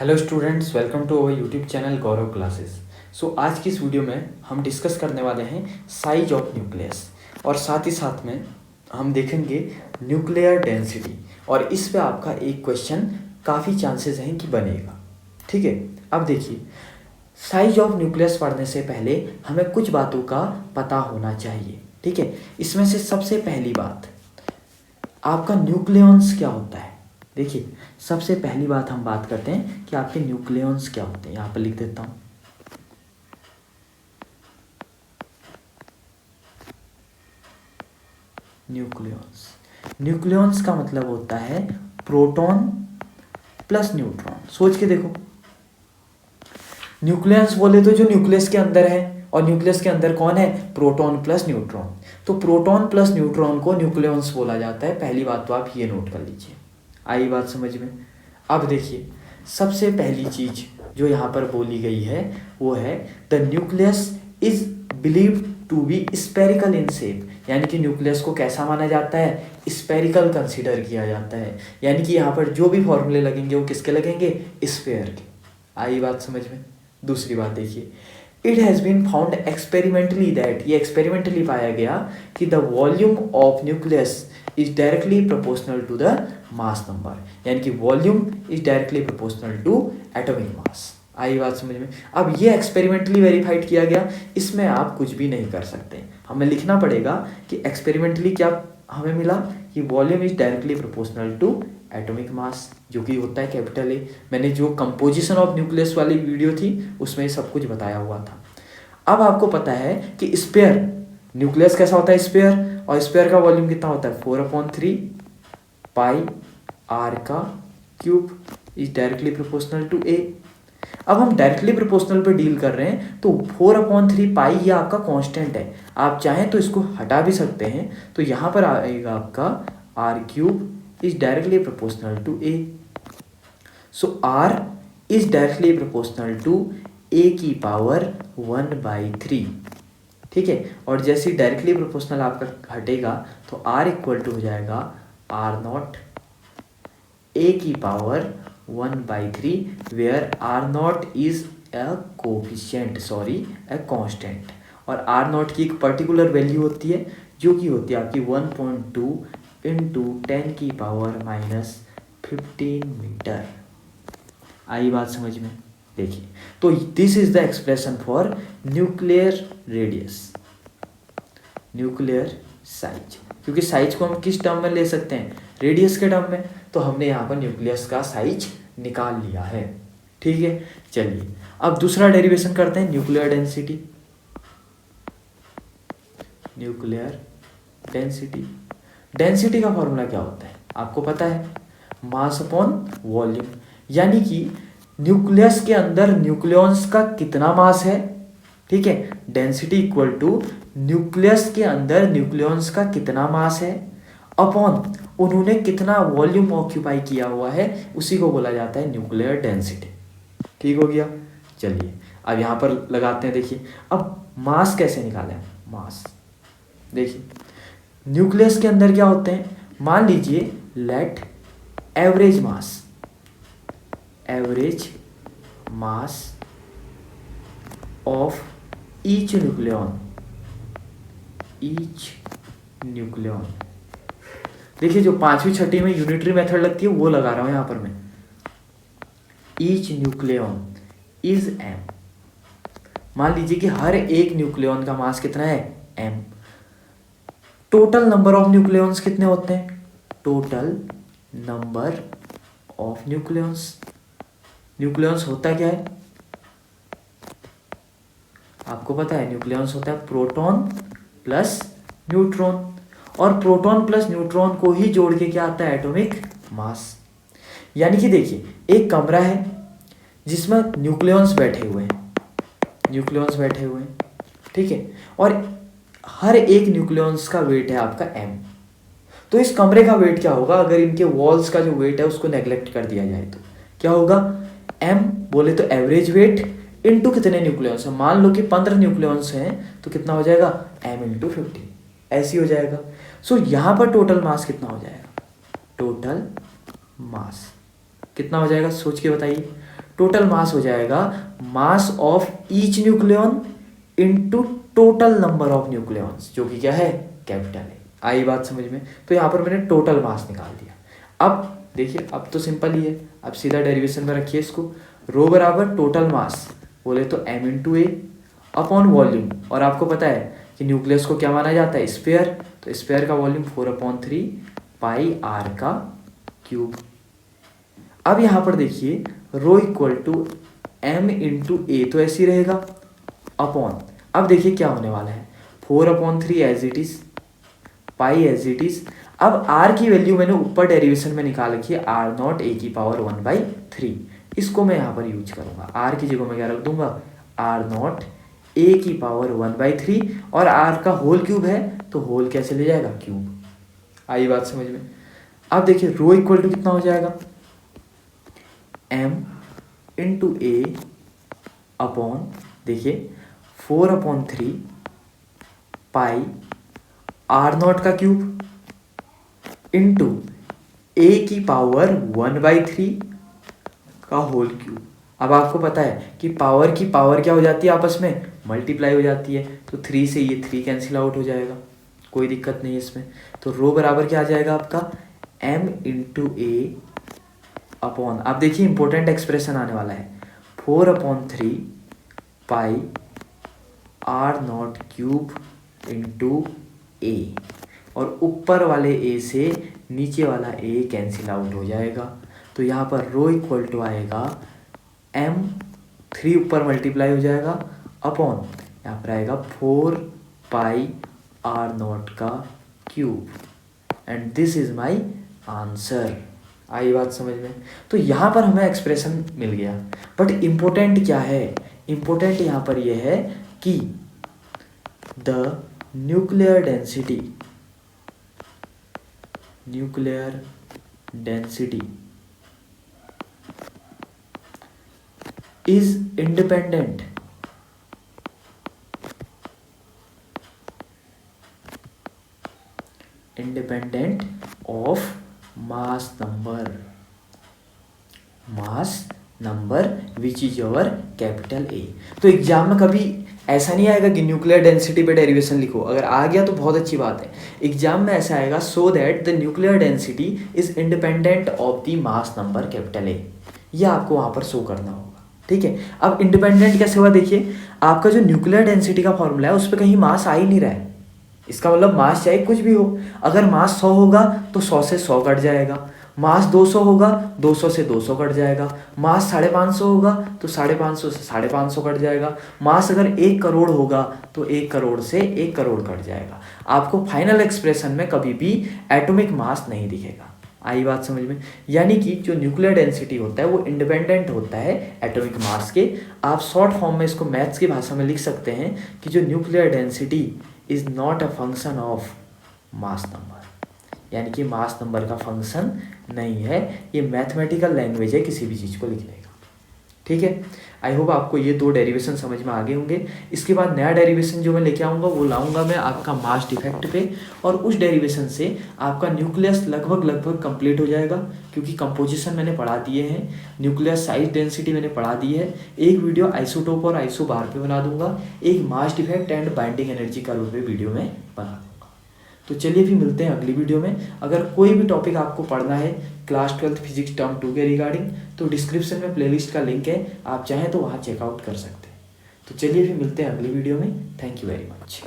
Hello students, welcome to our YouTube channel Gaurav classes. So आज की इस वीडियो में हम डिस्कस करने वाले हैं साइज ऑफ न्यूक्लियस और साथ ही साथ में हम देखेंगे न्यूक्लियर डेंसिटी। और इस पे आपका एक क्वेश्चन काफ़ी चांसेस हैं कि बनेगा। ठीक है, अब देखिए, साइज ऑफ न्यूक्लियस पढ़ने से पहले हमें कुछ बातों का पता होना चाहिए। ठीक है, इसमें से सबसे पहली बात, आपका न्यूक्लियॉन्स क्या होता है। देखिए, सबसे पहली बात हम बात करते हैं कि आपके न्यूक्लियॉन्स क्या होते हैं। यहाँ पर लिख देता हूँ, न्यूक्लियॉन्स। न्यूक्लियॉन्स का मतलब होता है प्रोटॉन प्लस न्यूट्रॉन। सोच के देखो, न्यूक्लियस बोले तो जो न्यूक्लियस के अंदर है, और न्यूक्लियस के अंदर कौन है, प्रोटॉन प्लस न्यूट्रॉन। तो प्रोटॉन प्लस न्यूट्रॉन को न्यूक्लियॉन्स बोला जाता है। पहली बात तो आप ये नोट कर लीजिए। आई बात समझ में। अब देखिए, सबसे पहली चीज जो यहाँ पर बोली गई है वो है the nucleus is believed to be spherical in shape. यानी कि न्यूक्लियस को कैसा माना जाता है, स्पेरिकल कंसीडर किया जाता है। यानी कि यहाँ पर जो भी फॉर्मूले लगेंगे वो किसके लगेंगे, स्फेयर के। आई बात समझ में। दूसरी बात देखिए, it has been found experimentally that, ये एक्सपेरिमेंटली पाया गया कि the volume of nucleus is directly proportional to the mass number. यानी कि volume is directly proportional to atomic mass. आई बात समझ में। अब ये एक्सपेरिमेंटली वेरीफाइड किया गया, इसमें आप कुछ भी नहीं कर सकते। हमें लिखना पड़ेगा कि एक्सपेरिमेंटली क्या हमें मिला कि volume is directly proportional to atomic mass, जो कि होता है कैपिटल ए। मैंने जो कंपोजिशन ऑफ न्यूक्लियस वाली वीडियो थी उसमें सब कुछ बताया हुआ था। अब आपको पता है कि स्पेयर न्यूक्लियस कैसा होता है, स्पेयर, और स्पेयर का वॉल्यूम कितना होता है, 4/3 पाई आर का cube is directly proportional to A. अब हम डायरेक्टली प्रोपोर्शनल पे डील कर रहे हैं, तो 4/3 पाई ये आपका कांस्टेंट है। आप चाहें तो इसको हटा भी सकते हैं, तो यहाँ पर आएगा आपका R cube is directly proportional to a. So r is directly proportional to a की पावर 1/3। ठीक है, और जैसे ही डायरेक्टली प्रोपोर्शनल आपका हटेगा तो r इक्वल टू हो जाएगा r0 a की power 1/3, where r0 is a coefficient, a constant. और r0 की एक पर्टिकुलर वैल्यू होती है जो कि होती है आपकी 1.2 इंटू 10 की पावर -15 मीटर। आई बात समझ में। देखिए, तो this is the expression for nuclear radius, nuclear size. क्योंकि साइज को हम किस टर्म में ले सकते हैं, रेडियस के टर्म में, तो हमने यहाँ पर न्यूक्लियस का साइज निकाल लिया है। ठीक है, चलिए अब दूसरा डेरिवेशन करते हैं, nuclear density. Nuclear density, density का फॉर्मूला क्या होता है आपको पता है, मास अपॉन वॉल्यूम। यानी कि न्यूक्लियस के अंदर न्यूक्लियॉन्स का कितना मास है, ठीक है, डेंसिटी इक्वल टू न्यूक्लियस के अंदर न्यूक्लियॉन्स का कितना मास है अपॉन उन्होंने कितना वॉल्यूम ऑक्यूपाई किया हुआ है, उसी को बोला जाता है न्यूक्लियर डेंसिटी। ठीक हो गया। चलिए अब यहाँ पर लगाते हैं। देखिए, अब मास कैसे निकालें, मास देखिए, न्यूक्लियस के अंदर क्या होते हैं, मान लीजिए let average mass of each nucleon, देखिए जो 5वीं 6वीं में यूनिटरी मेथड लगती है वो लगा रहा हूं यहां पर मैं। ईच न्यूक्लियॉन इज एम, मान लीजिए कि हर एक न्यूक्लियॉन का मास कितना है, M. Total number of nucleons कितने होते हैं, टोटल नंबर ऑफ न्यूक्लियॉन्स होता क्या है आपको पता है, न्यूक्लियॉन्स होता है प्रोटॉन प्लस न्यूट्रॉन, और प्रोटॉन प्लस न्यूट्रॉन को ही जोड़ के क्या आता है, एटॉमिक मास। यानी कि देखिए, एक कमरा है जिसमें न्यूक्लियॉन्स बैठे हुए हैं, ठीक है, और हर एक न्यूक्लियॉन्स का वेट है आपका m। तो इस कमरे का वेट क्या होगा, अगर इनके वॉल्स का जो वेट है उसको नेग्लेक्ट कर दिया जाए तो क्या होगा, m बोले तो एवरेज वेट इनटू कितने न्यूक्लियॉन्स है, मान लो कि 15 न्यूक्लियॉन्स हैं तो कितना हो जाएगा, m इंटू 50, ऐसी हो जाएगा। सो यहाँ पर टोटल मास कितना हो जाएगा, टोटल मास कितना हो जाएगा, सोच के बताइए। टोटल मास हो जाएगा मास of each nucleon into total number of nucleons, जो कि क्या है, कैपिटल है। आई बात समझ में? तो यहाँ पर मैंने टोटल मास निकाल दिया। अब देखिए, अब तो सिंपल ही है, अब सीधा डेरिवेशन में रखिए इसको। रो बराबर टोटल मास बोले तो m इंटू ए अपॉन वॉल्यूम, और आपको पता है कि न्यूक्लियस को क्या माना जाता है, स्फीयर, तो स्फीयर का वॉल्यूम 4/3 पाई आर का क्यूब। अब यहाँ पर देखिए rho equal to m into ए, तो ऐसे ही रहेगा, अपॉन, अब देखिए क्या होने वाला है, 4/3 as it is, pi as it is. अब r की वैल्यू मैंने ऊपर डेरिवेशन में निकाल रखी है, r0 a की पावर 1/3, इसको मैं यहाँ पर यूज करूँगा। r की जगह मैं क्या रख दूंगा, r0 a की पावर 1/3, और r का होल क्यूब है तो होल क्या चले जाएगा, क्यूब। आई बात समझ में? अब देखिए रो इक्वल टू कितना हो जाएगा, m इंटू ए अपॉन, देखिए 4/3 पाई r0 का क्यूब इंटू a की पावर 1/3 का होल क्यूब। अब आपको पता है कि पावर की पावर क्या हो जाती है, आपस में मल्टीप्लाई हो जाती है, तो 3 से ये 3 कैंसिल आउट हो जाएगा, कोई दिक्कत नहीं है इसमें। तो रो बराबर क्या आ जाएगा आपका, m इंटू ए अपॉन, आप देखिए इंपॉर्टेंट एक्सप्रेशन आने वाला है, 4/3 पाई r0 क्यूब इंटू ए, और ऊपर वाले a से नीचे वाला a कैंसिल आउट हो जाएगा। तो यहाँ पर रो इक्वल टू आएगा m, 3 ऊपर मल्टीप्लाई हो जाएगा, अपॉन यहाँ पर आएगा 4 पाई r0 का cube, and this is my answer. आई बात समझ में? तो यहाँ पर हमें एक्सप्रेशन मिल गया, बट इम्पोर्टेंट क्या है, इम्पोर्टेंट यहाँ पर यह है कि the nuclear density is independent of mass number which is your capital A। तो एग्जाम में कभी ऐसा नहीं आएगा कि न्यूक्लियर डेंसिटी पे डेरिवेशन लिखो, अगर आ गया तो बहुत अच्छी बात है। एग्जाम में ऐसा आएगा, so that the nuclear density is independent of the mass number capital A, यह आपको वहाँ पर शो करना होगा, ठीक है। अब इंडिपेंडेंट कैसे हुआ, देखिए आपका जो न्यूक्लियर डेंसिटी का फॉर्मूला है उस पर कहीं मास आ ही नहीं रहा है, इसका मतलब मास चाहे कुछ भी हो, अगर मास 100 होगा तो 100 से 100 कट जाएगा, मास 200 होगा 200 से 200 कट जाएगा, मास 550 होगा तो 550 से 550 कट जाएगा, मास अगर 1 करोड़ होगा तो 1 करोड़ से 1 करोड़ कट जाएगा। आपको फाइनल एक्सप्रेशन में कभी भी एटॉमिक मास नहीं दिखेगा। आई बात समझ में? यानी कि जो न्यूक्लियर डेंसिटी होता है वो इंडिपेंडेंट होता है एटॉमिक मास के। आप शॉर्ट फॉर्म में इसको मैथ्स की भाषा में लिख सकते हैं कि जो nuclear density is not a function of mass number, यानी कि मास नंबर का फंक्शन नहीं है, ये मैथमेटिकल लैंग्वेज है किसी भी चीज़ को लिखने का, ठीक है। आई होप आपको ये 2 डेरिवेशन समझ में आ गए होंगे। इसके बाद नया डेरिवेशन जो मैं लेके आऊँगा वो लाऊंगा मैं आपका मास डिफेक्ट पे, और उस डेरिवेशन से आपका न्यूक्लियस लगभग कंप्लीट हो जाएगा, क्योंकि कंपोजिशन मैंने पढ़ा दिए हैं, न्यूक्लियस साइज डेंसिटी मैंने पढ़ा दी है। एक वीडियो आइसोटोप और आइसोबार पे बना दूंगा, एक mass defect and binding energy curve पे वीडियो में बना दूंगा। तो चलिए फिर मिलते हैं अगली वीडियो में। अगर कोई भी टॉपिक आपको पढ़ना है क्लास 12 फिजिक्स टर्म 2 के रिगार्डिंग, तो डिस्क्रिप्शन में प्लेलिस्ट का लिंक है, आप चाहें तो वहाँ चेकआउट कर सकते हैं। तो चलिए फिर मिलते हैं अगली वीडियो में। Thank you very much.